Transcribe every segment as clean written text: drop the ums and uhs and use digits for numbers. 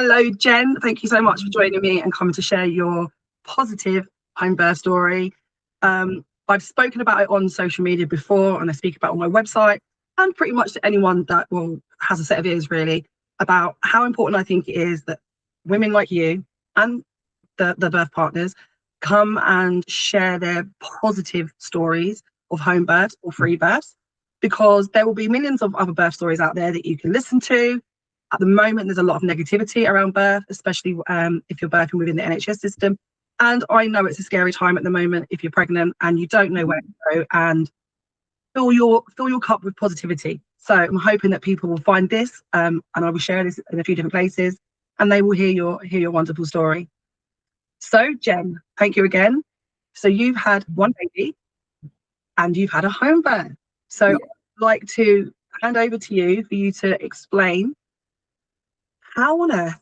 Hello, Jen. Thank you so much for joining me and coming to share your positive home birth story. I've spoken about it on social media before, and I speak about it on my website, and pretty much to anyone that has a set of ears, really, about how important I think it is that women like you and the birth partners come and share their positive stories of home birth or free births, because there will be millions of other birth stories out there that you can listen to. At the moment, there's a lot of negativity around birth, especially if you're birthing within the NHS system. And I know it's a scary time at the moment if you're pregnant and you don't know where to go and fill your cup with positivity. So I'm hoping that people will find this, and I will share this in a few different places, and they will hear your wonderful story. So Jen, thank you again. So you've had one baby and you've had a home birth. So I'd like to hand over to you for you to explain, how on earth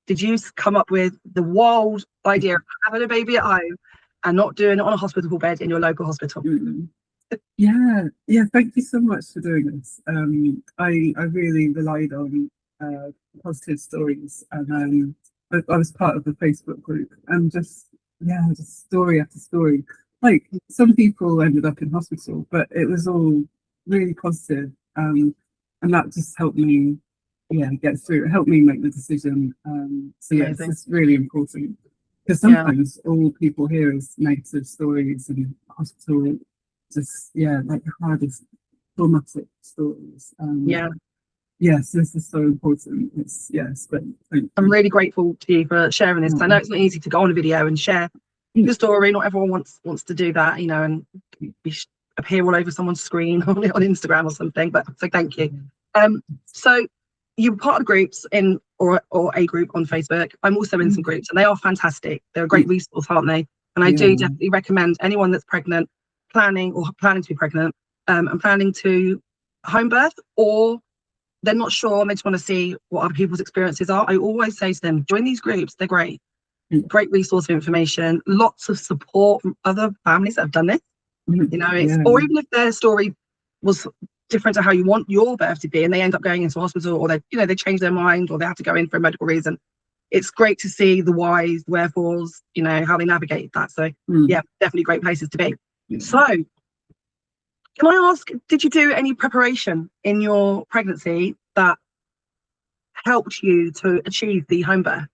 did you come up with the wild idea of having a baby at home and not doing it on a hospital bed in your local hospital? Yeah, thank you so much for doing this. I really relied on positive stories, and I was part of the Facebook group, and just story after story. Like, some people ended up in hospital, but it was all really positive, and that just helped me get through. It helped me make the decision. So yeah, it's just really important, because sometimes all people hear is negative stories and hospital, just like the hardest traumatic stories. Yes, this is so important. It's but I'm really grateful to you for sharing this. I know it's not easy to go on a video and share your story. Not everyone wants to do that, and appear all over someone's screen on Instagram or something. But so thank you. So you're part of the groups or a group on Facebook. I'm also in some groups, and they are fantastic. They're a great resource, aren't they? And I do definitely recommend anyone that's pregnant, planning to be pregnant, and planning to home birth, or they're not sure and they just want to see what other people's experiences are. I always say to them, join these groups. They're great. Great resource of information, lots of support from other families that have done this. Or even if their story was different to how you want your birth to be, and they end up going into hospital, or they change their mind, or they have to go in for a medical reason. It's great to see the whys, wherefores, how they navigate that. So definitely great places to be. So can I ask, did you do any preparation in your pregnancy that helped you to achieve the home birth?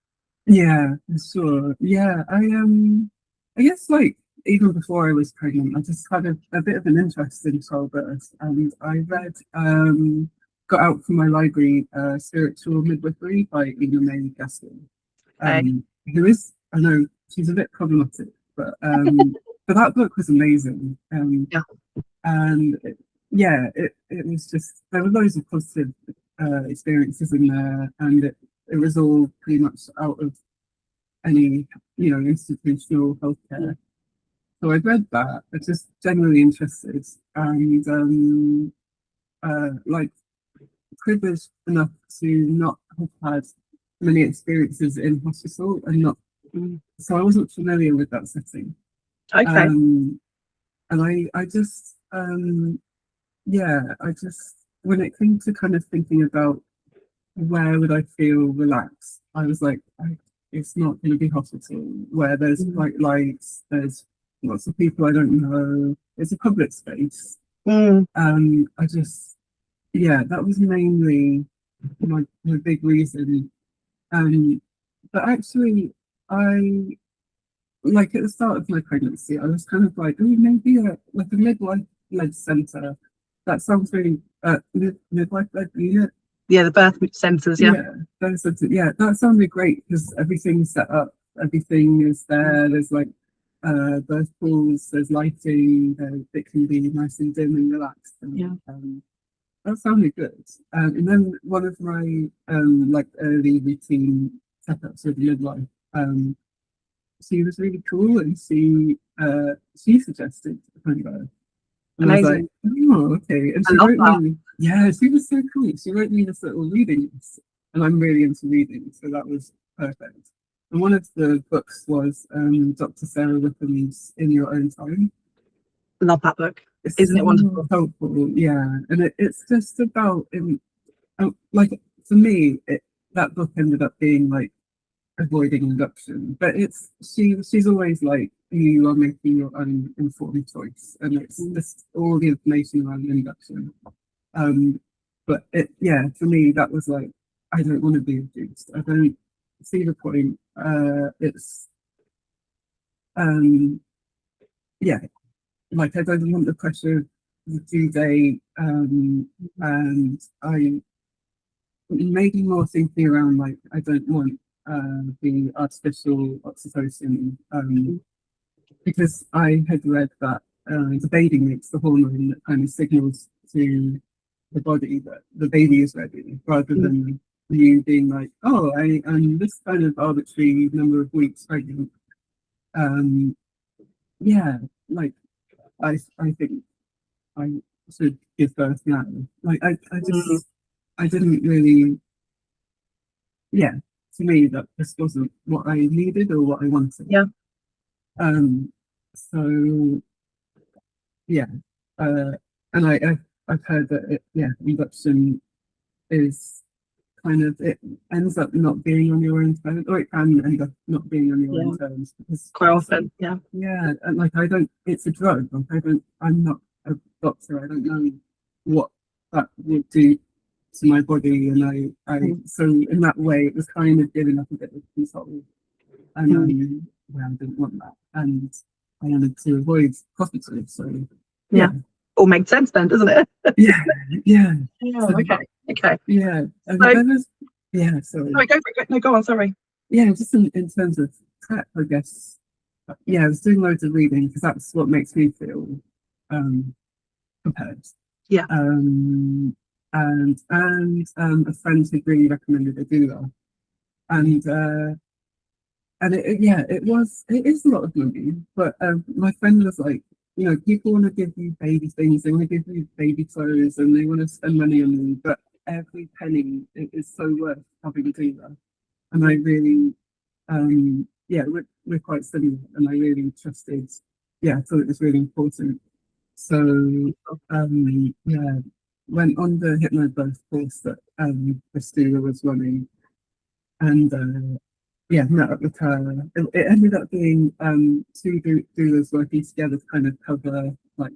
Yeah, sure. Yeah, I guess, like, even before I was pregnant, I just had a bit of an interest in childbirth, and I read, got out from my library, Spiritual Midwifery by Ina May Gaskin, who is, I know she's a bit problematic, but that book was amazing. And it was just, there were loads of positive experiences in there, and it was all pretty much out of any institutional healthcare. So I read that. I was just generally interested, and like, privileged enough to not have had many experiences in hospital, and so I wasn't familiar with that setting. Okay. And I just when it came to kind of thinking about where would I feel relaxed, I was like, it's not going to be hospital, where there's bright lights, there's lots of people I don't know, it's a public space. I just, that was mainly my big reason. But actually, like, at the start of my pregnancy, I was kind of like, oh, maybe a midwife-led centre. That sounds really midwife-led unit. Yeah, the birth centres. That sounded great, because everything's set up, everything is there. There's like birth pools, there's lighting, it can be nice and dim and relaxed. And, that sounded good. And then one of my like early routine setups with the midwife, she was really cool, and she suggested home birth. And amazing. I was like, oh, okay. And she wrote me, she was so cool. She wrote me this little reading, and I'm really into reading, so that was perfect. And one of the books was Dr. Sarah Whipham's In Your Own Time. Love that book. Isn't it wonderful? Helpful, and it's just about, like, for me, that book ended up being like avoiding induction, but she's always like, you are making your own informed choice, and it's just all the information around induction. But yeah, for me that was like, I don't want to be induced. I don't see the point. It's yeah, like I don't want the pressure of the due date, and I maybe more thinking around like, I don't want the artificial oxytocin, because I had read that the baby makes the hormone that kind of signals to the body that the baby is ready, rather than you being like, oh, I'm this kind of arbitrary number of weeks pregnant. Yeah, like I think I should give birth now. Like I just I didn't really, yeah, to me that this wasn't what I needed or what I wanted. Yeah. So yeah, and I've heard that induction is kind of, it ends up not being on your own terms, or it can end up not being on your own terms, because quite often, yeah, and like I don't, it's a drug. Like I'm not a doctor. I don't know what that would do to my body, and so in that way it was kind of giving up a bit of control, and well, I didn't want that, and I wanted to avoid hospital. So yeah, all makes sense then, doesn't it? yeah. So, okay. Yeah. And so, sorry. No, go for it. No, go on. Sorry. Yeah, just in terms of prep, I guess. Yeah, I was doing loads of reading because that's what makes me feel prepared. Yeah. And a friend had really recommended a doula, and it is a lot of money, but my friend was like, people want to give you baby things, they want to give you baby clothes, and they want to spend money on you, but every penny is so worth having a doula. And I really, we're quite similar, and I really trusted, I thought it was really important. So, went on the hypnobirth course that this doula was running, and met up with her. It ended up being two doulas working together to kind of cover like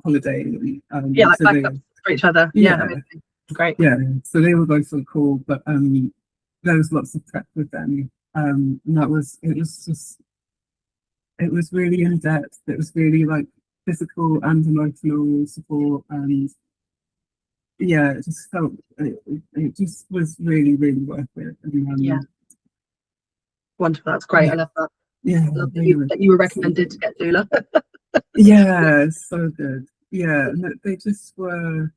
holiday. And, like so backup for each other. Yeah, great. Yeah, so they were both so cool, but there was lots of prep with them. And it was really in depth. It was really like physical and emotional support, and it just felt it just was really, really worth it. And, wonderful, that's great. I love that. Yeah, that you were recommended to get doula. Yeah, so good. Yeah, and they just were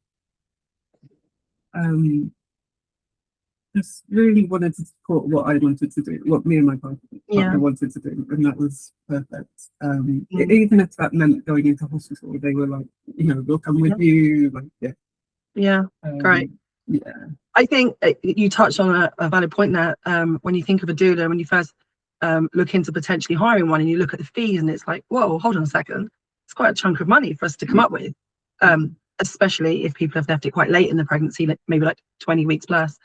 just really wanted to support what I wanted to do, what me and my partner wanted to do, and that was perfect. Even if that meant going into hospital, they were like, we'll come with you. Like, great. Yeah, I think you touched on a valid point there. When you think of a doula, when you first look into potentially hiring one, and you look at the fees, and it's like, whoa, hold on a second, it's quite a chunk of money for us to come up with, especially if people have left it quite late in the pregnancy, like maybe like 20 weeks plus.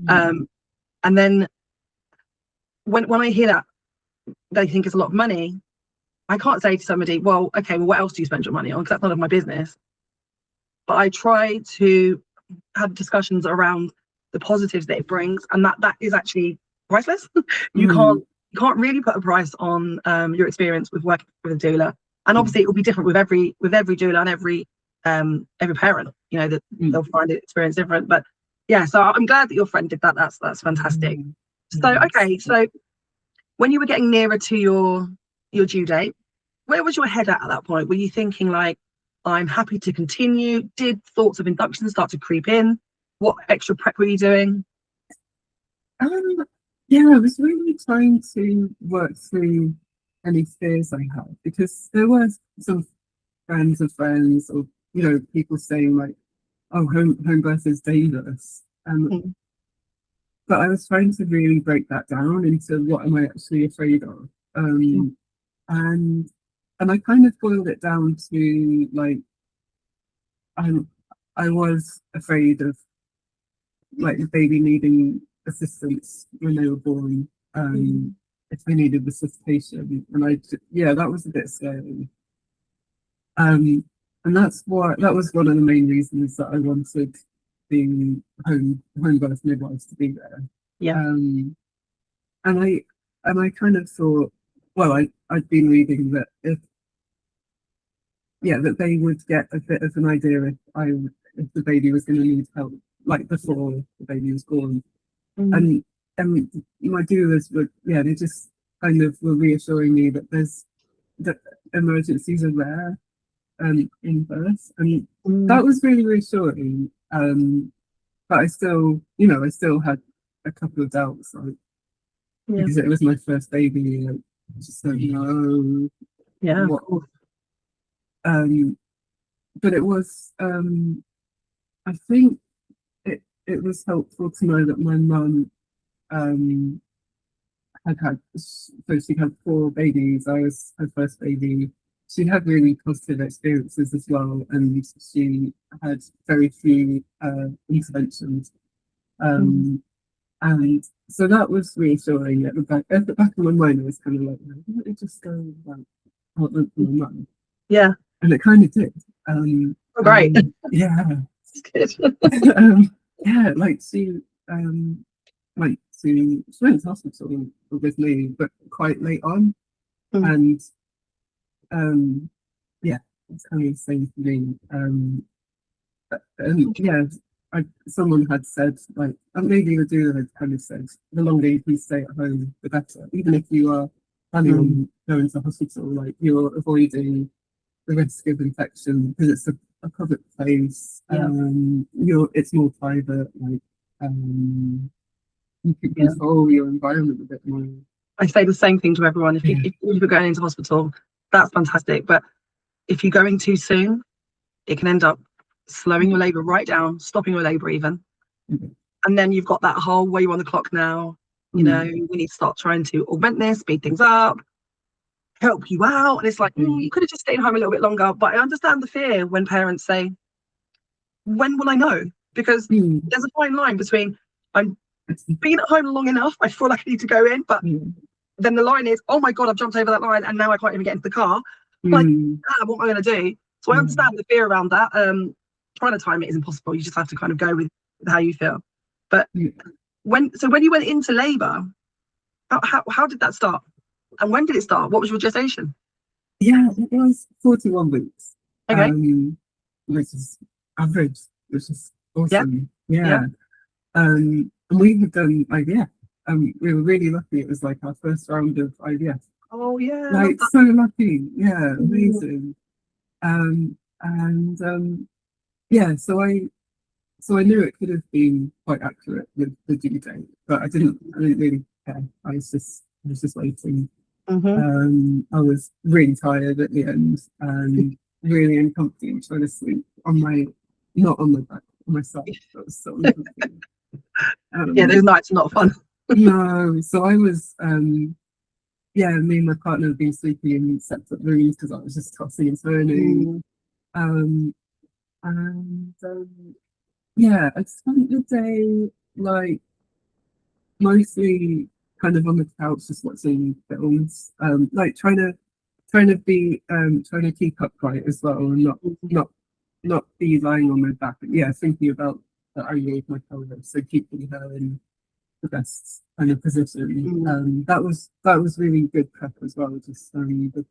And then when I hear that they think it's a lot of money, I can't say to somebody, well, okay, well, what else do you spend your money on? Because that's none of my business. But I try to have discussions around the positives that it brings, and that is actually priceless. You can't really put a price on your experience with working with a doula, and obviously it will be different with every doula and every parent. That they'll find the experience different. But yeah, so I'm glad that your friend did that. That's fantastic. So okay, so when you were getting nearer to your due date, where was your head at that point? Were you thinking like, I'm happy to continue? Did thoughts of induction start to creep in? What extra prep were you doing? I was really trying to work through any fears I had, because there were some friends of friends, or people saying like, oh, home birth is dangerous, but I was trying to really break that down into what am I actually afraid of, and I kind of boiled it down to like, I was afraid of like the baby needing assistance when they were born, if they needed resuscitation. And yeah, that was a bit scary. And that was one of the main reasons that I wanted the home birth midwives to be there. Yeah. And I kind of thought, well, I'd been reading that that they would get a bit of an idea if the baby was going to need help, like before the baby was born. And my doulas they just kind of were reassuring me that emergencies are rare in birth, and that was really reassuring. But I still had a couple of doubts, like because it was my first baby, I just don't know. Yeah. What, but it was I think it was helpful to know that my mum she had 4 babies. I was her first baby. She had really positive experiences as well, and she had very few interventions. And so that was reassuring. At the back of my mind, I was kind of like, let me just go about what went for my mum. Yeah. And it kind of did. Great. Yeah. That's good. Yeah, like she went to hospital with me, but quite late on. And it's kind of the same for me. Someone had said, like, maybe the doula had kind of said, the longer you can stay at home, the better. Even if you are planning on going to hospital, like you're avoiding the risk of infection because it's a public place. It's more private. Like, you can control your environment a bit more. I say the same thing to everyone. If you're going into hospital, that's fantastic. But if you're going too soon, it can end up slowing your labour right down, stopping your labour even. And then you've got that whole, where you on the clock now? You know, we need to start trying to augment this, speed things up, help you out. And it's like, you could have just stayed home a little bit longer. But I understand the fear when parents say, when will I know? Because there's a fine line between I'm being at home long enough, I feel like I need to go in, but then the line is, oh my God, I've jumped over that line and now I can't even get into the car. Like, what am I going to do? So I understand the fear around that. Trying to time it is impossible. You just have to kind of go with how you feel. But when you went into labour, how did that start? And when did it start? What was your gestation? Yeah, it was 41 weeks. Okay. Which is average, which is awesome. Yeah. And we had done IVF. We were really lucky. It was like our first round of IVF. Oh yeah. Like so lucky. Yeah, amazing. So I knew it could have been quite accurate with the due date, but I didn't really care. I was just waiting. I was really tired at the end and really uncomfortable trying to sleep not on my back, on my side. That was so uncomfortable. Those nights are not fun. No, so I was me and my partner had been sleeping in separate rooms because I was just tossing and turning. I spent the day like mostly kind of on the couch just watching films, like trying to keep upright as well and not be lying on my back, but thinking about the area of my pelvis, so keeping her in the best kind of position. That was really good prep as well, just the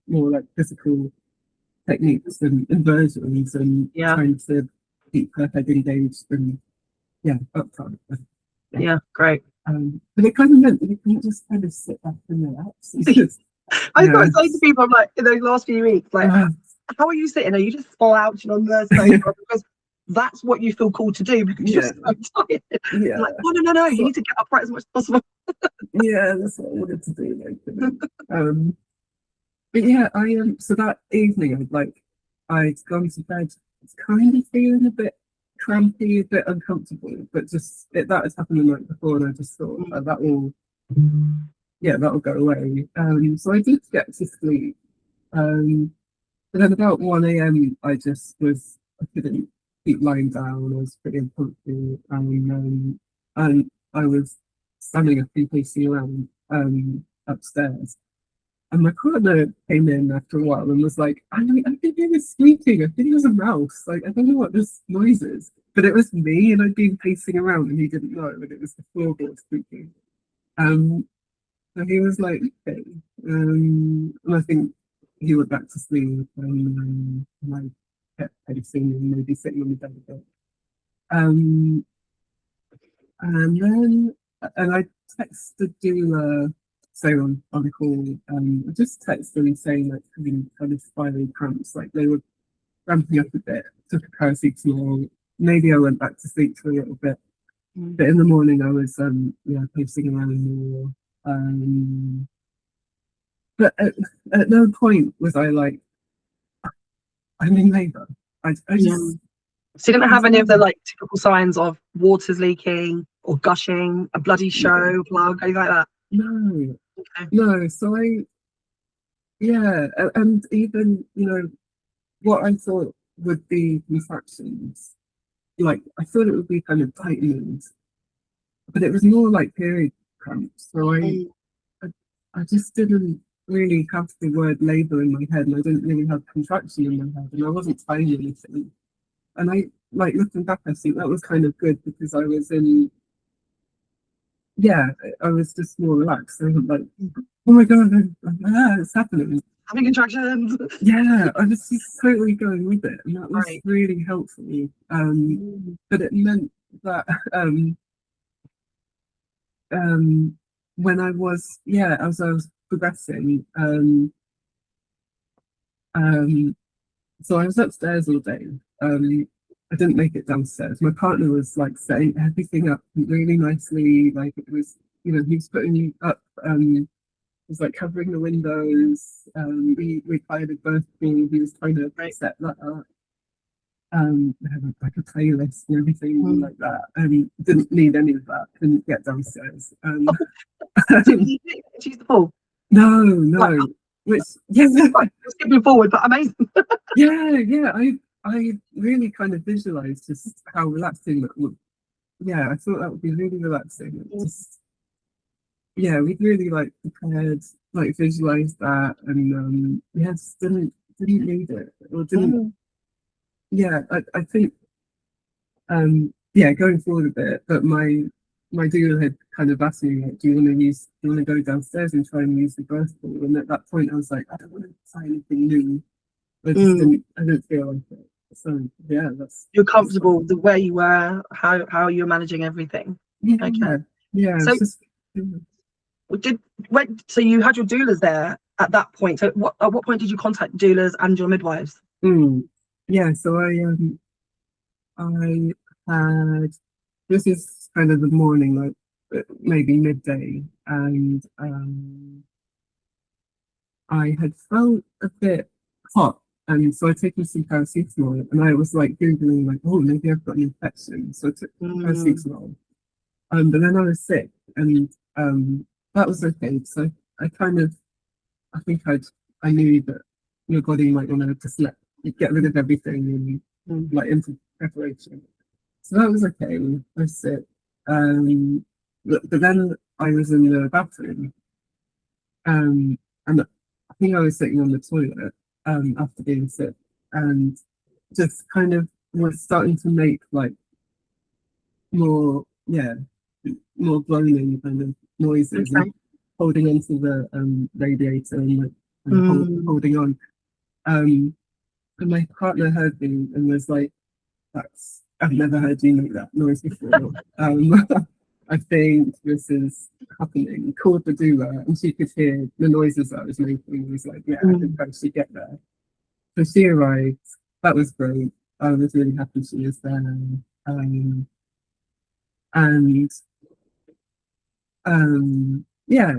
more like physical techniques and inversions and trying to keep her head engaged and upfront. Great. But it kind of meant that you can just kind of sit back and relax. I thought saying to people, I'm like, in those last few weeks, like, how are you sitting? Are you just slouching on the sofa? Because that's what you feel called to do because you're so tired. Like, no, you need to get upright as much as possible. That's what I wanted to do. But so that evening I'd gone to bed kind of feeling a bit crampy, a bit uncomfortable, but that had happened the night before and I just thought that'll go away. So I did get to sleep. But then about 1 a.m. I couldn't keep lying down. I was pretty uncomfortable, and I was standing up and pacing around upstairs. And my partner came in after a while and was like, I think it was squeaking. I think it was a mouse. Like, I don't know what this noise is. But it was me, and I'd been pacing around and he didn't know, and it was the floorboard squeaking. Um, so he was like, okay. And I think he went back to sleep, and I kept pacing and maybe sitting on the bed a bit. Um, and I texted doula, so on call, I just texted them saying like having kind of spinal cramps, like they were ramping up a bit, took a paracetamol, maybe I went back to sleep for a little bit. But in the morning I was pacing around more. But at no point was I like, I'm in labour. I just So you didn't have any of the like typical signs of water's leaking or gushing, a bloody show, plug, anything like that? no. Okay. No, so and even, what I thought would be contractions, like I thought it would be kind of tightenings, but it was more like period cramps. So I just didn't really have the word labour in my head, and I didn't really have contraction in my head, and I wasn't finding anything. And I, like, looking back, I think that was kind of good because I was I was just more relaxed. I was like, oh my God, it's happening. Having contractions. Yeah, I was just totally going with it, and that was Right. really helpful. But it meant that when as I was progressing, so I was upstairs all day. I didn't make it downstairs. My partner was like setting everything up really nicely. Like it was, he was putting up, was like covering the windows. We hired a birth pool. He was trying to set that up. We had like a playlist and everything like that. Didn't need any of that. Couldn't get downstairs. She's the pool. No. Like, Which skipping forward, but amazing. yeah. I really kind of visualized just how relaxing that would. Yeah, I thought that would be really relaxing. Just, we'd really like prepared, like visualized that, and just didn't need it or didn't. Yeah, I think going forward a bit, but my doula had kind of asked me, like, do you want to go downstairs and try and use the birth pool? And at that point I was like, I don't want to try anything new. I didn't feel like it. So yeah, you're comfortable the way you were, how you're managing everything. Okay. So so you had your doulas there at that point. So at what point did you contact doulas and your midwives? Yeah, so I had, this is kind of the morning, like maybe midday, and I had felt a bit hot, and so I'd taken some paracetamol, and I was like Googling, like, oh, maybe I've got an infection. So I took paracetamol. But then I was sick, and that was okay. So I think I knew that your body might want to just get rid of everything and like into preparation. So that was okay. I was sick. But then I was in the bathroom, and I think I was sitting on the toilet after being sick, and just kind of was starting to make like more groaning kind of noises, and holding onto the radiator and like holding on. And my partner heard me and was like, I've never heard you make that noise before. I think this is happening. Called the doula, and she could hear the noises that I was making. And was like, I think I should get there. So she arrived. That was great. I was really happy she was there.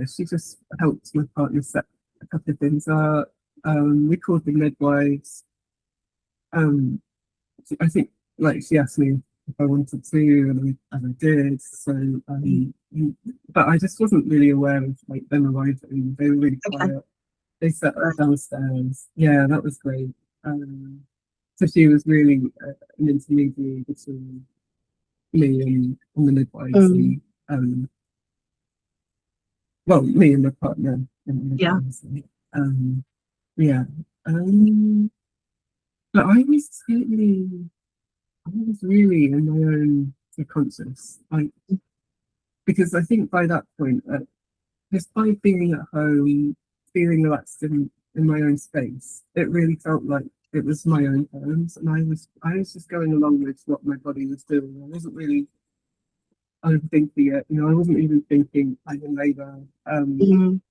She just helped my partner set a couple of things up. We called the midwives. I think like she asked me if I wanted to, and I did. So, but I just wasn't really aware of like them arriving. They were really quiet. They set us downstairs. Yeah, that was great. So she was really an intermediary between me and the midwives. Um, well, me and my partner. Yeah. Um, yeah. Um, but I was really in my own subconscious, like, because I think by that point, just by being at home, feeling relaxed in my own space, it really felt like it was my own terms, and I was just going along with what my body was doing. I wasn't really overthinking it. I wasn't even thinking I'm in labour. Mm,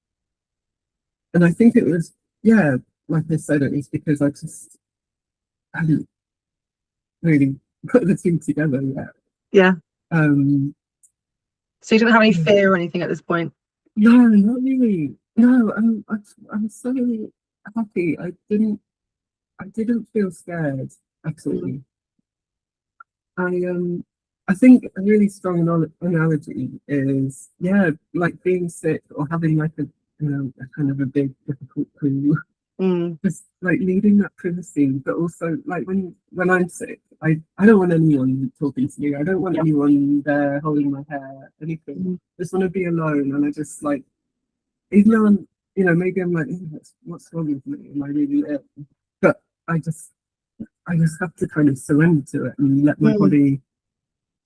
And I think it was, yeah, like I said, it was because I just hadn't really put the two together yet. yeah. Um, So you didn't have any fear or anything at this point? no, not really. No, I'm so happy. I didn't feel scared at all. Mm, I think a really strong analogy is, yeah, like being sick or having like a kind of a big difficult poo, mm, just like needing that privacy, but also like when I'm sick, I don't want anyone talking to me. I don't want yeah. anyone there holding my hair, anything. Mm, I just want to be alone, and I just like, even though maybe I'm like, "Oh, what's wrong with me? Am I really ill?" But I just have to kind of surrender to it and let my mm, body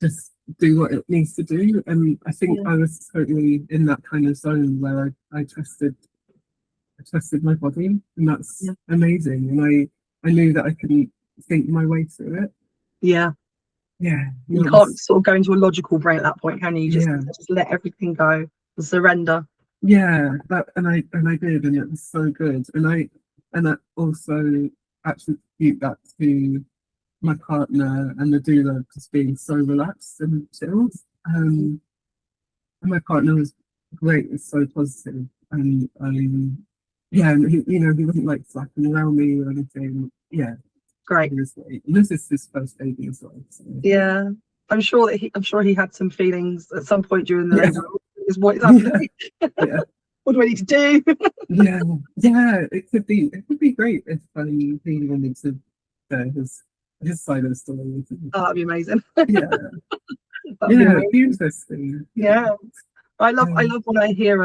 just do what it needs to do. And I think yeah. I was totally in that kind of zone where I trusted my body, and that's Yeah. amazing. And I knew that I could think my way through it. Yeah. Yeah, You that can't was sort of go into a logical brain at that point, can you? You just yeah, need to just let everything go and surrender. yeah. That and I did, and it was so good. And I also attribute that to my partner and the doula just being so relaxed and chilled. Um, and my partner was great, was so positive, and yeah, and he wasn't like slapping around me or anything. Yeah, Great. he was great. And this is his first baby as well. So Yeah. I'm sure he had some feelings at some point during the yeah, labour. Is what is yeah, happening? yeah, What do I need to do? yeah, yeah. It could be great if he wanted to share his side of the story. Oh, that'd be amazing. Yeah, That'd be yeah, it'd be amazing. interesting. Yeah. Yeah. I Um, love when I hear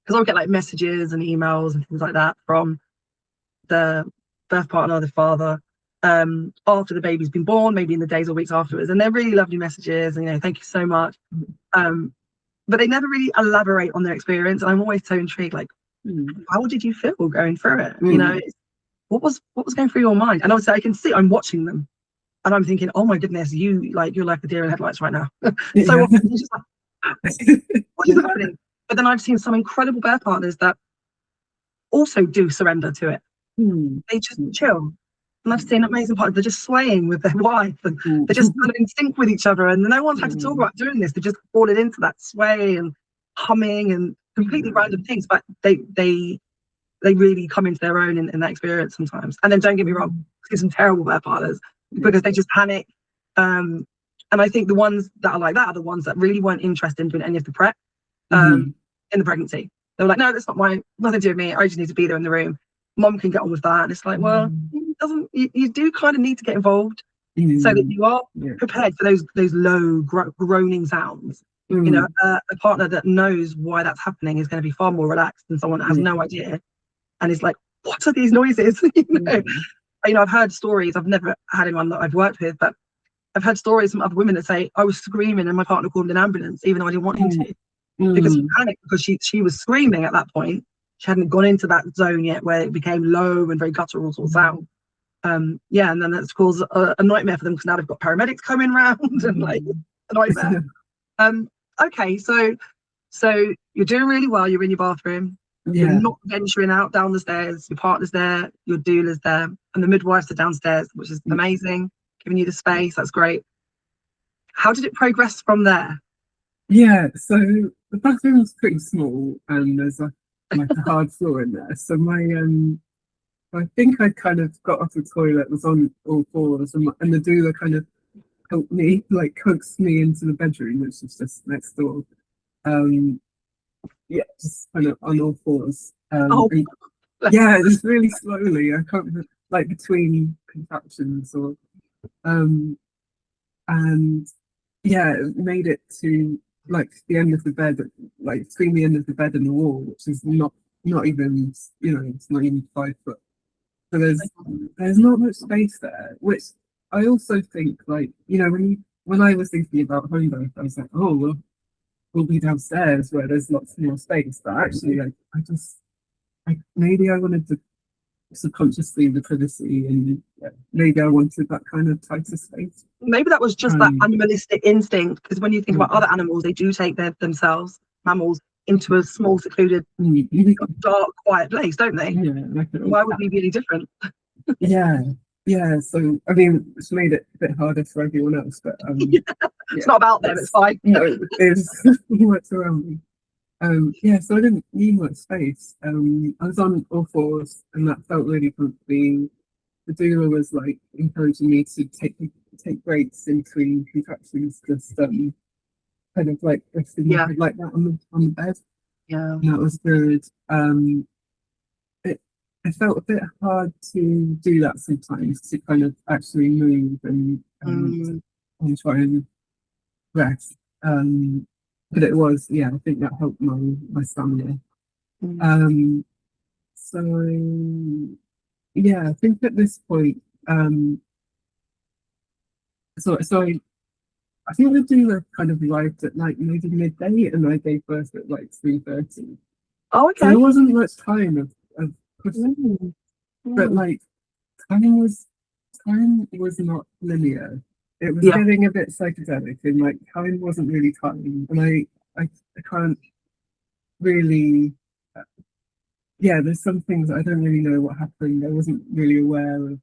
because I'll get like messages and emails and things like that from the birth partner, the father, after the baby's been born, maybe in the days or weeks afterwards. And they're really lovely messages and thank you so much. Um, but they never really elaborate on their experience. And I'm always so intrigued, like, mm, how did you feel going through it? mm, What was going through your mind? And obviously I can see I'm watching them and I'm thinking, oh my goodness, you're like a deer in headlights right now. So yeah. often you're just like, what is happening? But then I've seen some incredible birth partners that also do surrender to it. Mm, They just mm, chill. And I've seen amazing partners, they're just swaying with their wife and mm, they're just kind of in sync with each other. And no one's had to talk mm, about doing this. They're just fallen into that sway and humming and completely random things. But they really come into their own in that experience sometimes. And then don't get me wrong, see some terrible birth partners yeah. because they just panic. And I think the ones that are like that are the ones that really weren't interested in doing any of the prep Mhm, in the pregnancy. They were like, no, that's not nothing to do with me. I just need to be there in the room. Mom can get on with that. And it's like, well, mm, it doesn't you do kind of need to get involved so that mm, you are yeah. prepared for those low groaning sounds. Mm, A partner that knows why that's happening is going to be far more relaxed than someone that has yeah. no idea and is like, what are these noises? Mm, I've heard stories. I've never had anyone that I've worked with, but I've heard stories from other women that say I was screaming and my partner called an ambulance even though I didn't want him mm, to because he mm, panicked because she was screaming at that point. She hadn't gone into that zone yet where it became low and very guttural sort of sound. Yeah, and then that's caused a nightmare for them because now they've got paramedics coming round and like mm. a nightmare. Um, okay, so you're doing really well. You're in your bathroom. You're Yeah. not venturing out down the stairs. Your partner's there. Your doula's there, and the midwives are downstairs, which is Mm, amazing, giving you the space. That's great. How did it progress from there? yeah. So the bathroom's pretty small, and there's like a hard floor in there. So I think I kind of got off the toilet, was on all fours, and the doula kind of helped me, like coaxed me into the bedroom, which is just next door. Um, yeah, just kind of on all fours. Oh, And bless. yeah, just really slowly. I can't like between contractions um, and yeah, it made it to like the end of the bed, like between the end of the bed and the wall, which is not even, it's not even 5 foot. So there's not much space there, which I also think, like, when I was thinking about home birth, I was like, oh, well, we'll be downstairs where there's lots more space. But actually, like, maybe I wanted to subconsciously the privacy, and maybe I wanted that kind of tighter space. Maybe that was just that Um, animalistic instinct, because when you think about mm, other animals, they do take themselves, mammals, into a small, secluded, dark, quiet place, don't they? yeah, like a little Why would cat. we be any different? Yeah, yeah. So I mean, it's made it a bit harder for everyone else, but Yeah, it's yeah, not about them, it's fine. no, it's what's around me. Yeah, so I didn't need much space. I was on all fours, and that felt really comfy. The doula was like encouraging me to take breaks in between contractions, just kind of like resting my Yeah, head like that on the bed, yeah. and that was good. It it felt a bit hard to do that sometimes, to kind of actually move Mm, and try and rest. But it was, yeah, I think that helped my stamina. mm. Um, so yeah, I think at this point, I think the doula kind of arrived at like maybe midday, and I gave birth at like 3:30. Oh, So okay. there wasn't much time of pushing, Mm, but mm. like time was not linear. It was Yeah, getting a bit psychedelic, and like time wasn't really time, and I can't really. Yeah, there's some things I don't really know what happened. I wasn't really aware of.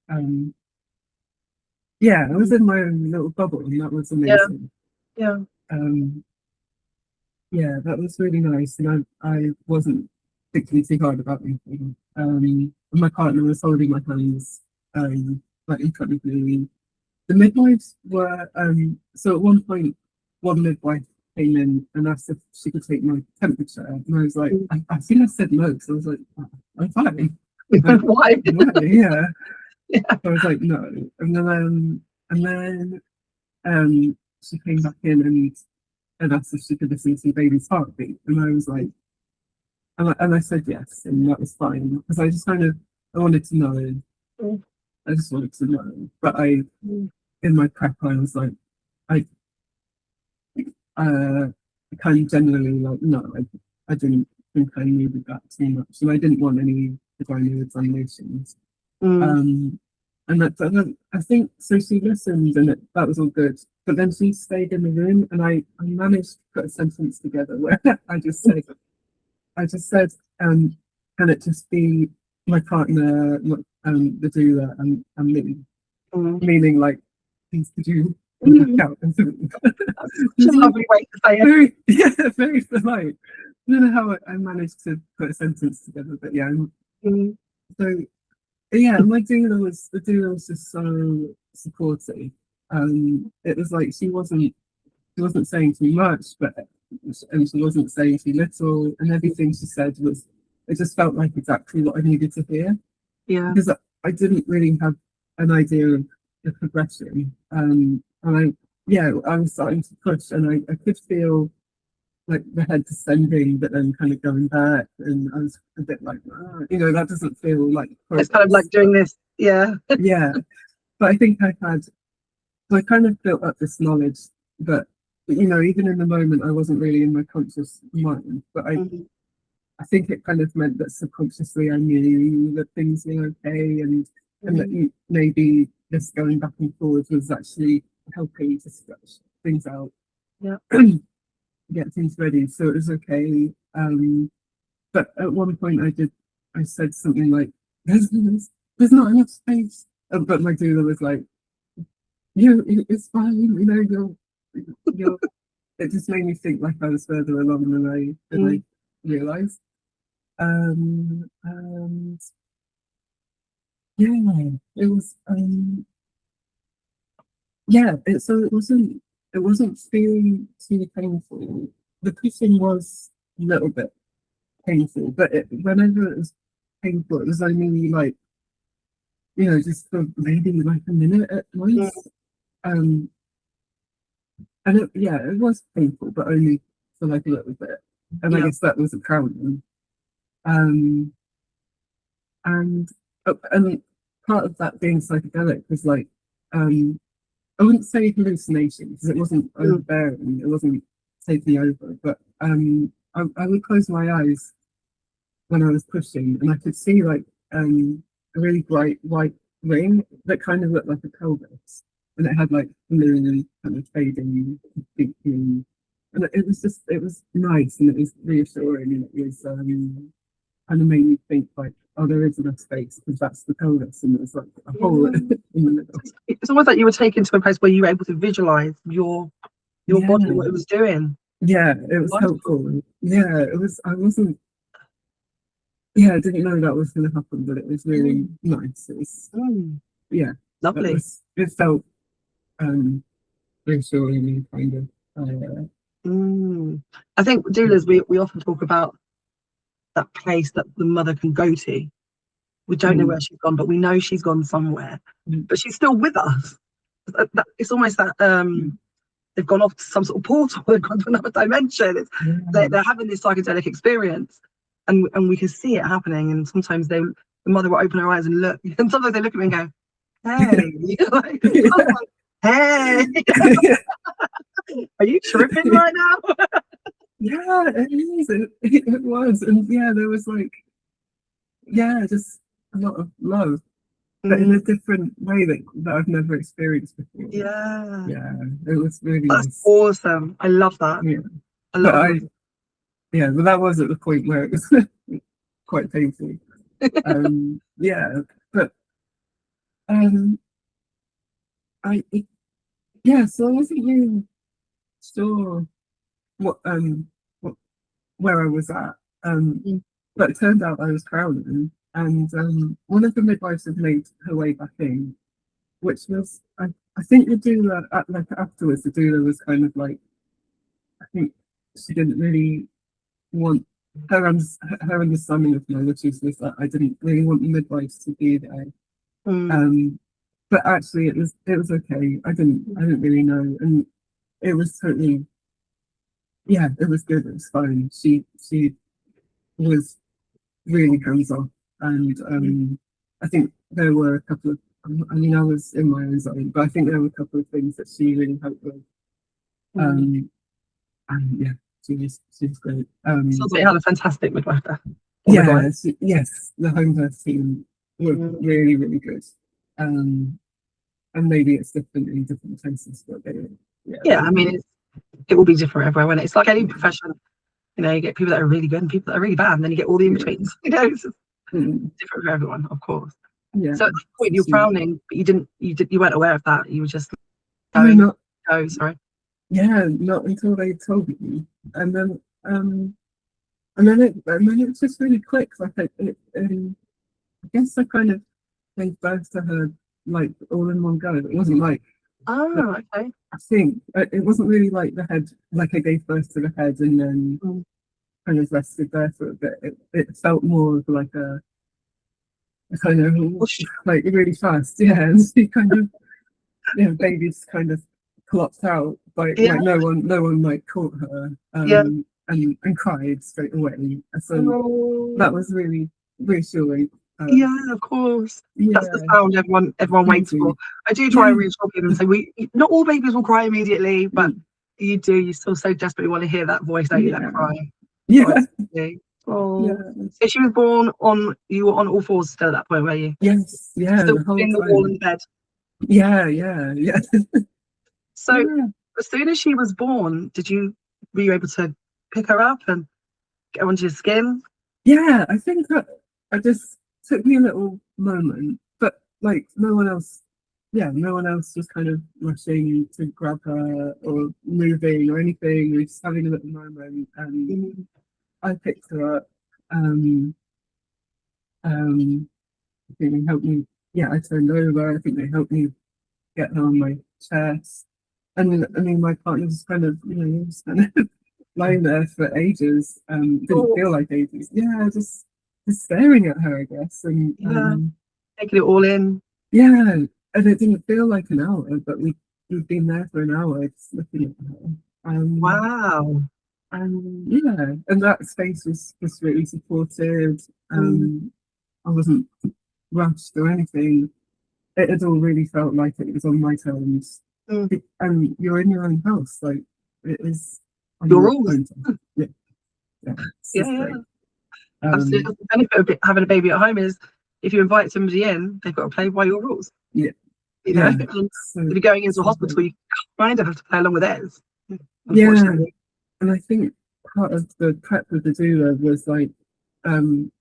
Um, yeah, I was in my own little bubble, and that was yeah, amazing. yeah. Um, yeah, that was really nice, and I wasn't particularly too hard about anything. And my partner was holding my hands, like in front of me. The midwives were so at one point, one midwife came in and asked if she could take my temperature, and I was like, Mm. I think I said no, so I was like, I'm fine. Like, Why? why? Yeah. Yeah. I was like, no. And then she came back in and asked if she could listen to the baby's heartbeat. And I was like, and I said yes, and that was fine. Because I just kind of I wanted to know. Mm, I just wanted to know. But mm, in my prep, I was like, I uh kind of generally like, no, I didn't think I needed that too much. And I didn't want any vaginal examinations. mm. Um, I think so. She listened, and that was all good. But then she stayed in the room, and I managed to put a sentence together where I just said, can it just be my partner, the doula, and me? Mm. Meaning, like, please could you Mm. back out and do it? That's It's such a like lovely way to say it. very, yeah, very polite. I don't know how I managed to put a sentence together, but yeah. Mm, So yeah, my doula was just so supportive. It was like she wasn't saying too much, and she wasn't saying too little, and everything she said was it just felt like exactly what I needed to hear, yeah. because I didn't really have an idea of the progression. And I was starting to push, and I could feel like the head descending, but then kind of going back, and I was a bit like, that doesn't feel like It's kind of progress. like doing this. Yeah. Yeah, but I think I kind of built up this knowledge, but even in the moment, I wasn't really in my conscious mind. But Mm, I think it kind of meant that subconsciously I knew that things were okay, and that mm, maybe this going back and forward was actually helping to stretch things out, yeah. get things ready, so it was okay. But at one point, I said something like, "There's not enough space," but my doula was like, it's fine, you're." It just made me think like I was further along than I Mm, realized. And yeah, it was yeah. So it wasn't feeling too painful. The pushing was a little bit painful, but whenever it was painful, it was only like just for maybe like a minute at mm, most. Um, and it was painful, but only for like a little bit. And I Yeah. guess that was a crowning. Um, and part of that being psychedelic was like, I wouldn't say hallucination because it wasn't Mm. overbearing, it wasn't taking over, but I would close my eyes when I was pushing, and I could see like a really bright white ring that kind of looked like a pelvis, and it had like blue kind of fading pink blue. And it was nice and it was reassuring and it was kind of made me think like, oh, there is enough space because that's the pelvis and there's like a hole Yeah. in the middle. It's almost like you were taken to a place where you were able to visualize your body, what it was doing. Yeah, it was Wonderful. helpful. Yeah, it was. I wasn't. Yeah, I didn't know that was going to happen, but it was really nice. It was. Mm. Yeah, it Lovely. was. It felt reassuring and kind of. I think doulas, we often talk about that place that the mother can go to. We don't know where she's gone, but we know she's gone somewhere. But she's still with us. It's almost that they've gone off to some sort of portal, they've gone to another dimension. They're having this psychedelic experience, and we can see it happening. And sometimes the mother will open her eyes and look, and sometimes they look at me and go, "Hey," like, "Hey, are you tripping right now?" Yeah, it is. It was, and yeah, there was like, yeah, just a lot of love, but in a different way that I've never experienced before. Yeah, It was really that's nice. awesome. I love that. Yeah, I love but it. yeah, but that was at the point where it was quite painful. Yeah, but I yeah, so I wasn't really sure what what where I was at. But it turned out I was crowning, and one of the midwives had made her way back in, which was I think the doula like afterwards the doula was kind of like, I think she didn't really want her understanding of my wishes was that I didn't really want the midwives to be there. But actually it was okay. I didn't really know, and it was totally, yeah, it was good. It was fine. She was really hands off, and I think there were a couple of, I mean, I was in my own zone, but I think there were a couple of things that she really helped with. And yeah, she was great. Sounds like you had a fantastic midwife there. Yeah, yes, the home birth team were really, really good. And maybe it's different in different places, but yeah, I mean, it will be different everywhere. When it's like any profession, you know, you get people that are really good and people that are really bad, and then you get all the in betweens. You know, it's different for everyone, of course. Yeah. So at that point, you're crowning, but you weren't aware of that. You were just going. Sorry. Yeah, not until they told me, and then it was just really quick. Like I guess I kind of gave birth to her like all in one go. It wasn't like, okay. I think it wasn't really like the head, like I gave birth to the head and then kind of rested there for a bit. It felt more of like a kind of like really fast, yeah. And she kind of, babies kind of plopped out, like no one like caught her, and cried straight away. So that was really reassuring. Yeah, of course. That's the sound everyone waits for. I do try and reassure people and say not all babies will cry immediately, but you still so desperately want to hear that voice, don't you, that cry. Yeah. So she was born you were on all fours still at that point, were you? Yes, yeah. Still in the wall in the bed. Yeah. So as soon as she was born, were you able to pick her up and get her onto your skin? Yeah, I think that I just took me a little moment, but like no one else was kind of rushing to grab her or moving or anything. We were just having a little moment, and I picked her up. I think they helped me. Yeah, I turned over. I think they helped me get her on my chest. And I mean, my partner was kind of, just kind of lying there for ages. Didn't feel like ages. Yeah, just staring at her, I guess. And taking it all in. Yeah, and it didn't feel like an hour, but we we've been there for an hour just looking at her. Wow. And yeah, and that space was just really supported. Mm, I wasn't rushed or anything. It had all really felt like it was on my terms. mm. And you're in your own house, like it is on Your your rules. own terms. Yeah, yeah, it's Yeah, just yeah. great. Absolutely. The benefit of having a baby at home is if you invite somebody in, they've got to play by your rules. Yeah, You know, yeah. and So, if you're going into a so great. hospital, you kind of have to play along with theirs. Yeah, Unfortunately. and I think part of the prep with the doula was like um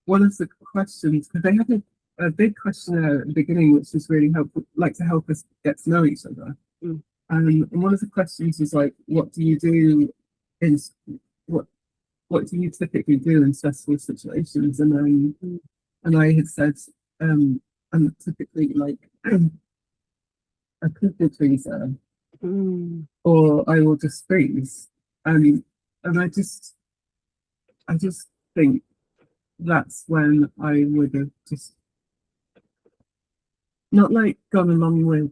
one of the questions, because they had a big questionnaire at the beginning, which was really helpful, like to help us get to know each other. Mm. And one of the questions was like, what do you do in what what do you typically do in stressful situations? Mm. And I had said, I'm typically like a people pleaser, Mm. or I will just freeze. And I just think that's when I would have just not like gone along with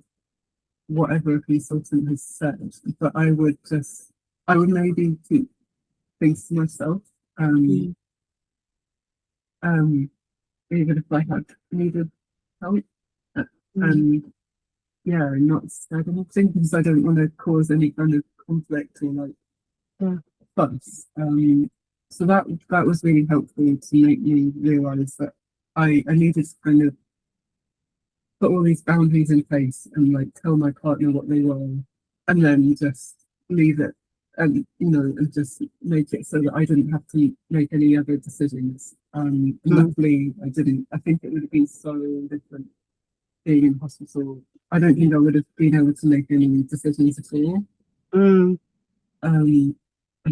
whatever a consultant has said, but I would maybe keep things to myself. Um, Mm. um, Even if I had needed help. Uh, Mm. And yeah, not said anything because I don't want to cause any kind of conflict or like Yeah. fuss. So that was really helpful to make me realise that I needed to kind of put all these boundaries in place and like tell my partner what they were, and then just leave it, and and just make it so that I didn't have to make any other decisions. And Mm. luckily I didn't. I think it would have been so different being in hospital. I don't think I would have been able to make any decisions at all. Mm. And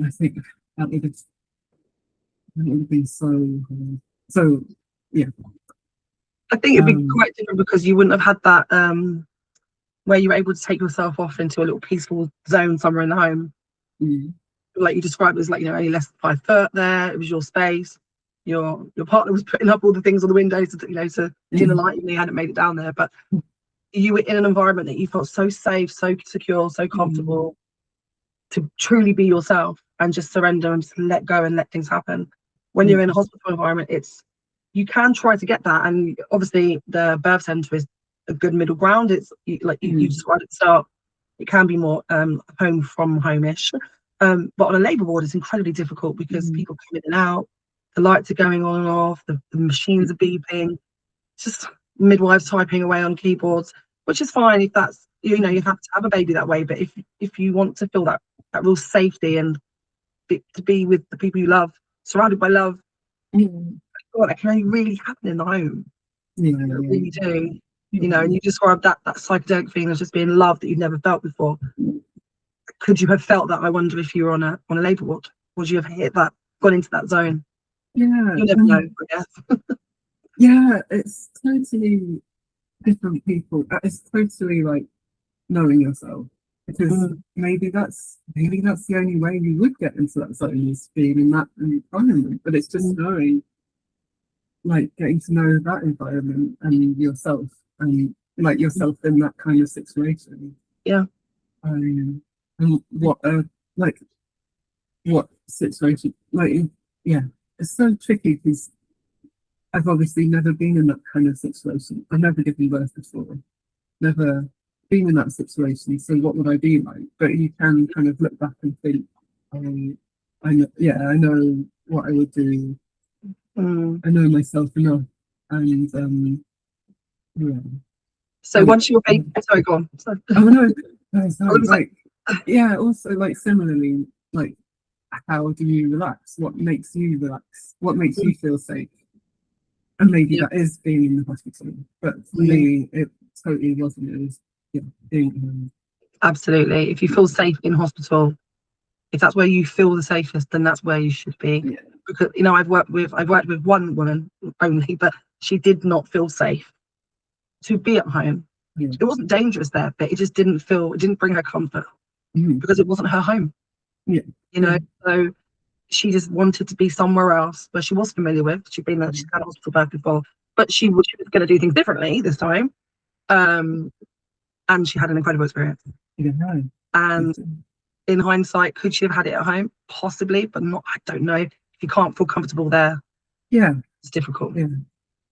I think that would have been so hard. So yeah. I think it'd be Um, quite different because you wouldn't have had that where you were able to take yourself off into a little peaceful zone somewhere in the home. mm, Like you described, it was like, only less than 5 foot there. It was your space. Your partner was putting up all the things on the windows to dim the mm, light, and you hadn't made it down there. But you were in an environment that you felt so safe, so secure, so mm, comfortable to truly be yourself and just surrender and just let go and let things happen. When you're in a mm, hospital environment, you can try to get that, and obviously the birth centre is a good middle ground. It's like you mm, described at the start, it can be more home from home-ish, but on a labour ward it's incredibly difficult because mm, people come in and out, the lights are going on and off, the machines are beeping, just midwives typing away on keyboards, which is fine if that's you have to have a baby that way. But if you want to feel that real safety and to be with the people you love, surrounded by love, mm. God, that can only really happen in the home. Yeah, It yeah, really do. yeah. And you described that psychedelic feeling of just being loved that you've never felt before. Could you have felt that? I wonder if you were on a labour ward. Would you have hit that, gone into that zone? Yeah, You never know, I guess. yeah, it's totally different people. It's totally like knowing yourself, because Mm, maybe that's the only way you would get into that zone, is being in that environment. But it's just mm, knowing, like getting to know that environment and yourself, and like mm. yourself in that kind of situation. Yeah. And like what situation, like yeah, it's so tricky because I've obviously never been in that kind of situation. I've never given birth before, never been in that situation. So what would I be like? But you can kind of look back and think, I know, yeah, I know what I would do. Mm. I know myself enough, and yeah, So and once you're baby, sorry, go on. Sorry. oh no, no, I sorry, was like, like yeah. Also, like similarly, like how do you relax? What makes you relax? What makes mm, you feel safe? And maybe yeah, that is being in the hospital, but for mm, me, it totally wasn't. It was yeah, being absolutely. If you feel safe in hospital, if that's where you feel the safest, then that's where you should be. yeah, Because I've worked with one woman only, but she did not feel safe to be at home. yeah, It wasn't dangerous there, but it didn't bring her comfort mm, because it wasn't her home, yeah, you yeah, know. So she just wanted to be somewhere else where she was familiar with. She's had a hospital birth before, but she was going to do things differently this time. Um, and she had an incredible experience. Yeah. And in hindsight, could she have had it at home? Possibly, but not. I don't know. If you can't feel comfortable there, Yeah. it's difficult. Yeah.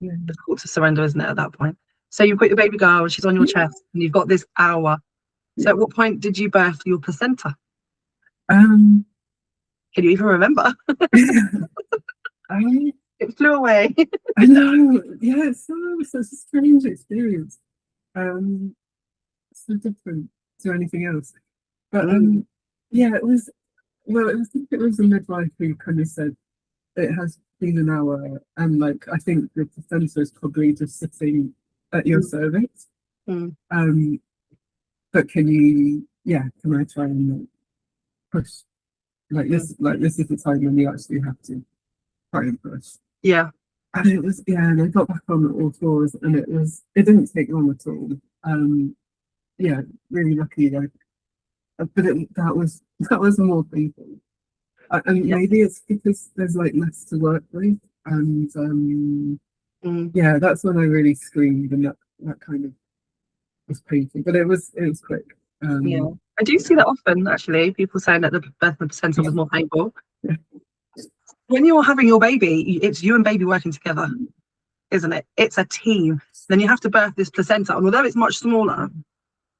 Yeah. Difficult to surrender, isn't it, at that point? So you've got your baby girl, she's on your chest, and you've got this hour. So at what point did you birth your placenta? Um, Can you even remember? I It flew away. I know. Yeah, it's such a strange experience. So different to anything else. But yeah, it was. Well, it was a midwife who kind of said it has been an hour, and like I think the placenta is probably just sitting at your cervix. Mm. But can you? Yeah, can I try and like, push like this? Like this is the time when you actually have to try and push. Yeah. And it was, yeah, and I got back on all fours, and it didn't take long at all. Yeah, really lucky. Like, but that was more painful. And maybe it's because there's like less to work with, and yeah, that's when I really screamed, and that kind of was painful. But it was quick. Yeah, I do see that often actually. People saying that the birth of the placenta was more painful. Yeah. When you're having your baby, it's you and baby working together, isn't it? It's a team. Then you have to birth this placenta, and although it's much smaller,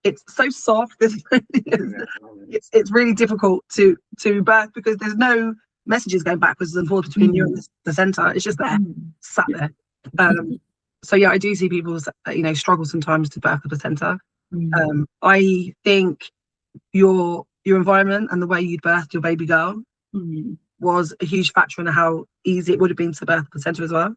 it's so soft. It's really difficult to birth because there's no messages going backwards and forwards between you and the placenta. It's just there, sat there. So yeah, I do see people, struggle sometimes to birth the placenta. I think your environment and the way you'd birthed your baby girl was a huge factor in how easy it would have been to birth the placenta as well.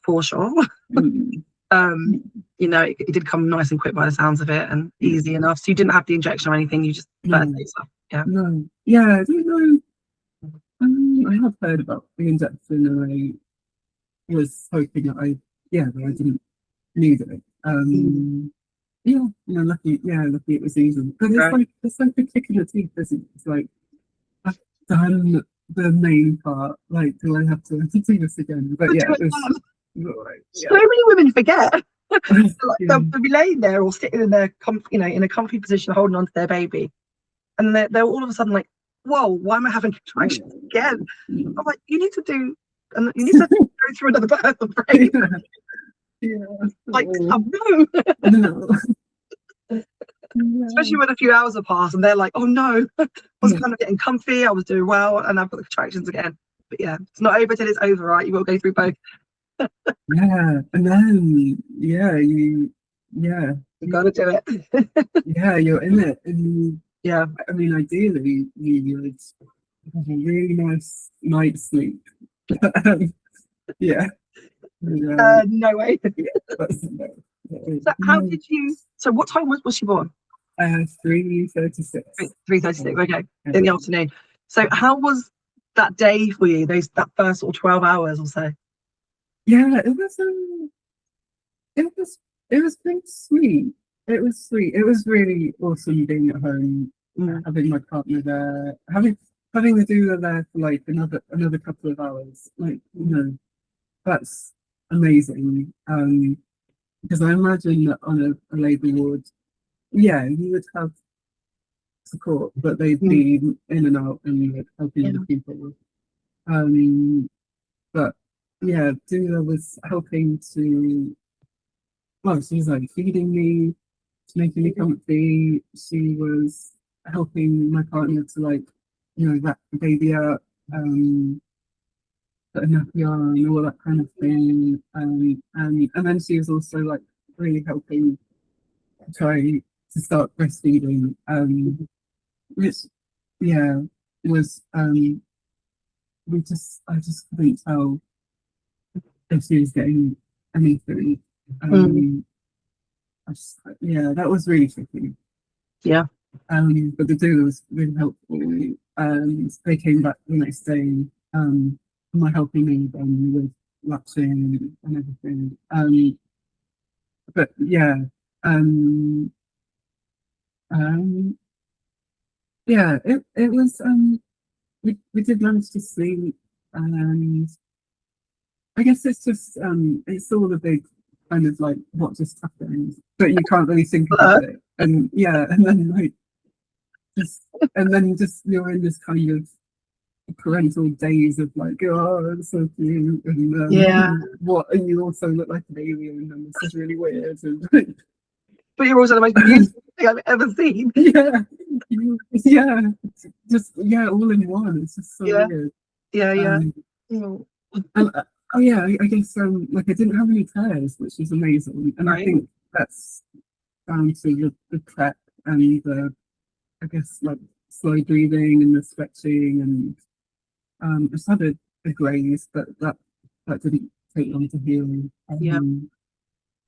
For sure. It did come nice and quick by the sounds of it, and easy enough. So you didn't have the injection or anything. You just birthed yourself. Yeah. No. Yeah, I don't know. I have heard about the injection, and I was hoping that I didn't need it. Yeah, lucky it was easy. But it's like a kick in the teeth, isn't it? It's like I've done the main part. Like, do I have to do this again? But yeah, it was so many women forget. They'll be laying there or sitting in their in a comfy position holding on to their baby, and they're all of a sudden like, whoa, why am I having contractions again? I'm like, you need to go through another birth, right? Like, no. Especially when a few hours have passed and they're like, oh no, I was kind of getting comfy, I was doing well, and I've got the contractions again. But yeah, it's not over till it's over, right? You will go through both. Yeah, and then you gotta do it. Yeah, you're in it, and yeah, I mean, ideally you would have a really nice night's sleep. Yeah. No way. So how did you? So what time was she born? 3:36. 3:36. Okay, in the afternoon. So how was that day for you? That first sort of 12 hours or so. Yeah, it was pretty sweet. It was sweet. It was really awesome being at home, having my partner there, having the doula there for like another couple of hours. Like, that's amazing. Because I imagine that on a labour ward, you would have support, but they'd be in and out and helping other people. But yeah, doula was helping to. Well, she was like feeding me, making me comfy. She was helping my partner to like, wrap the baby up, put a nappy on, all that kind of thing. And then she was also like really helping try to start breastfeeding, which was I just couldn't tell if she was getting anything. That was really tricky. Yeah. But the doula was really helpful. They came back the next day, my helping me with latching and everything. But yeah, it was. We did manage to sleep, and I guess it's just it's all a big kind of like what just happened. but you can't really think about it. And yeah, and then like just you're in this kind of parental days of like, oh, it's so cute, and Yeah. and you also look like an alien, and this is really weird, and But you're also the most beautiful thing I've ever seen. yeah, yeah, just yeah, all in one. It's just so Yeah. weird. Yeah, yeah. And, and oh yeah, I guess like I didn't have any tears, which is amazing, and I Right. think that's down to the prep and the, I guess, like slow breathing and the stretching, and I just had a graze, but that didn't take long to heal. Yeah.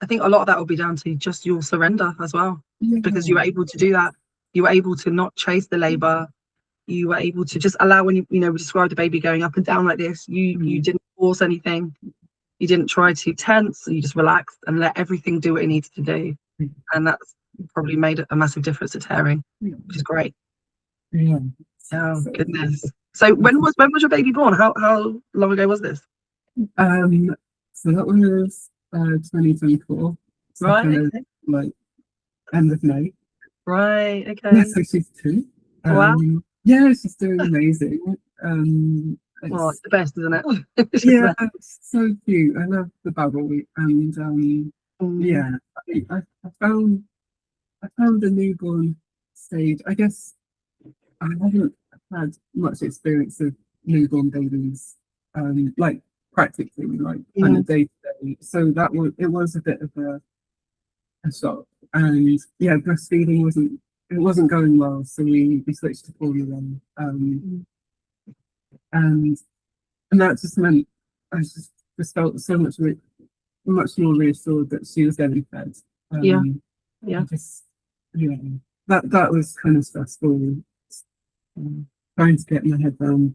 I think a lot of that will be down to just your surrender as well, because you were Yeah. able to do that. You were able to not chase the labor. You were able to just allow, when we described the baby going up and down like this, you didn't force anything. You didn't try to tense. You just relaxed and let everything do what it needs to do. And that's probably made a massive difference to tearing, which is great. Yeah. Oh goodness. So when was your baby born? How long ago was this? So that was 2024. So Right. kind of Okay. like end of May. Right. Yeah, Okay. so she's 2. Wow. Yeah, she's doing amazing. Well, It's, it's the best, isn't it? It's just yeah, the best. it's so cute. I love the babble, and yeah, I found the newborn stage. I guess I haven't had much experience of newborn babies, like practically, like kind of day to day. So it was a bit of a shock. And yeah, breastfeeding wasn't going well, so we switched to formula. And that just meant I just felt so much more reassured that she was getting fed. Yeah. Yeah. Just that was kind of stressful. Trying to get my head around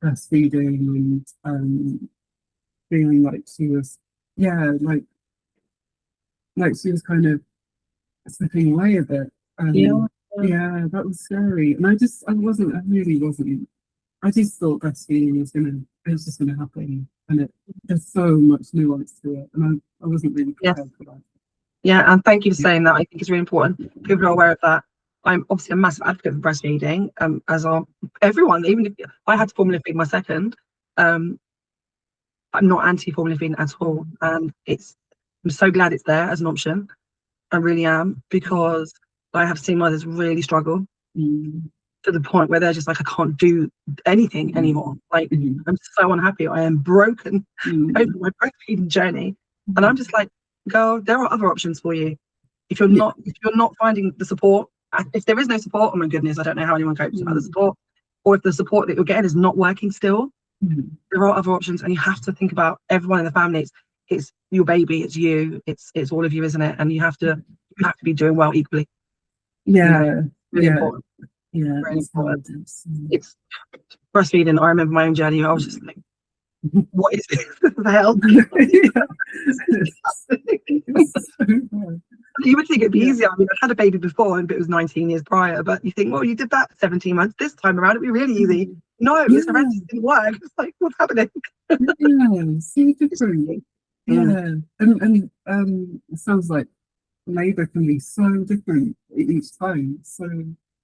breastfeeding, and feeling like she was like she was kind of slipping away a bit. Yeah. Yeah, that was scary. And I really wasn't. I just thought breastfeeding was just gonna happen, and there's so much nuance to it, and I wasn't really Yes. prepared for that. Yeah, and thank you for saying that. I think it's really important. People are aware of that. I'm obviously a massive advocate for breastfeeding, as are everyone. Even if I had to formula feed my second, I'm not anti-formula feeding at all. And I'm so glad it's there as an option. I really am, because I have seen mothers really struggle to the point where they're just like, I can't do anything anymore. Like, I'm so unhappy. I am broken over my breastfeeding journey. And I'm just like, girl, there are other options for you. If you're not finding the support, if there is no support, oh my goodness, I don't know how anyone copes without the support. Or if the support that you're getting is not working still, there are other options, and you have to think about everyone in the family. It's your baby, it's you, it's all of you, isn't it? And you have to be doing well equally. Yeah, Really important. yeah, Really important. it's It's breastfeeding. I remember my own journey. I was just like, what is this? The hell? You would think it'd be easier. I mean, I've had a baby before, and it was 19 years prior. But you think, well, you did that for 17 months. This time around, it'd be really easy. No, this horrendous didn't work. It's like, what's happening? Yeah, so different. Yeah, and it sounds like labour can be so different each time. So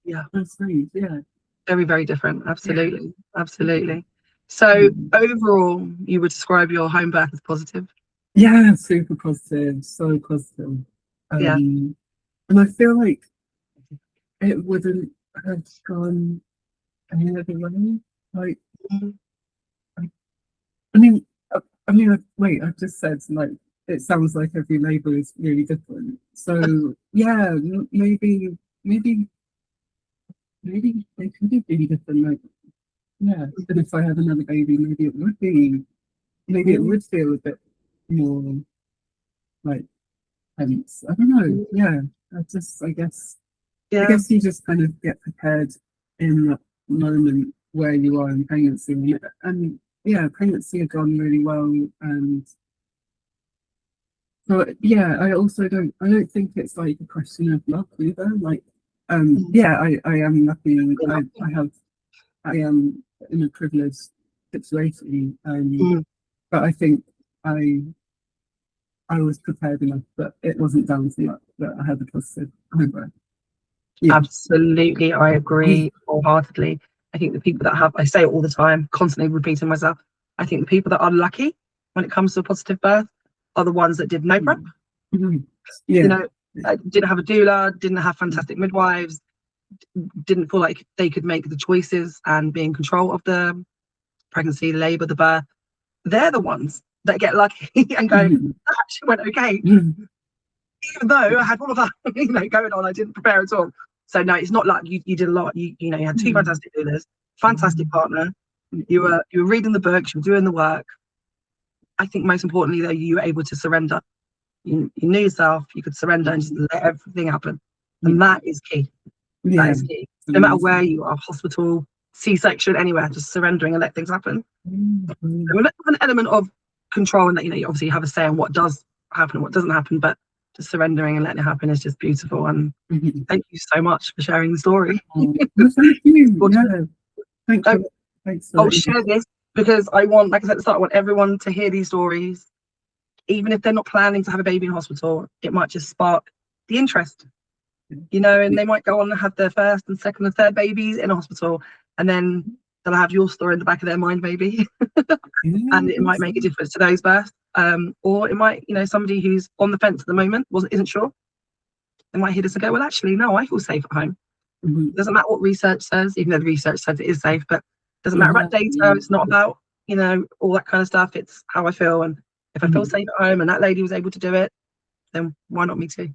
Yeah, that's great. Yeah, very, very different. Absolutely, absolutely. So overall, you would describe your home birth as positive? yeah, super positive, so positive. Yeah. And I feel like it wouldn't have gone any other way. Like, wait, I've just said like it sounds like every labour is really different. So yeah, maybe they could have been different. Like, yeah, and if I had another baby, maybe it would feel a bit more like tense. I don't know. Yeah, I guess you just kind of get prepared in that moment where you are in pregnancy, and yeah, pregnancy had gone really well, and so yeah, I don't think it's like a question of luck either. Like, yeah, I am lucky. I am in a privileged situation, but I think I was prepared enough that it wasn't down to luck. that I had a positive home birth. Yeah. Absolutely, I agree wholeheartedly. I think the people that have, I say it all the time, constantly repeating myself, I think the people that are lucky when it comes to a positive birth are the ones that did no prep. Yeah. You know, didn't have a doula, didn't have fantastic midwives, didn't feel like they could make the choices and be in control of the pregnancy, the labour, the birth. They're the ones that get lucky and go, that actually went okay. Even though I had all of that, going on, I didn't prepare at all. So no, it's not like you did a lot. You had two fantastic doulas, fantastic partner. You were reading the books, you were doing the work. I think most importantly though, you were able to surrender. You knew yourself, you could surrender and just let everything happen. And that is key. That is key. No matter where you are, hospital, C-section, anywhere, just surrendering and let things happen. An element of control, and that you obviously have a say on what does happen and what doesn't happen, but just surrendering and letting it happen is just beautiful. And thank you so much for sharing the story. Thank you. Thanks. I'll share this because I want, like I said at the start, I want everyone to hear these stories. Even if they're not planning to have a baby in hospital, it might just spark the interest, and they might go on and have their first and second and third babies in a hospital, and then they'll have your story in the back of their mind, maybe. And it might make a difference to those births. Or it might, somebody who's on the fence at the moment isn't sure. They might hear this and go, well, actually, no, I feel safe at home. It doesn't matter what research says, even though the research says it is safe, but it doesn't matter about data. It's not about, all that kind of stuff. It's how I feel. And if I feel safe at home and that lady was able to do it, then why not me too?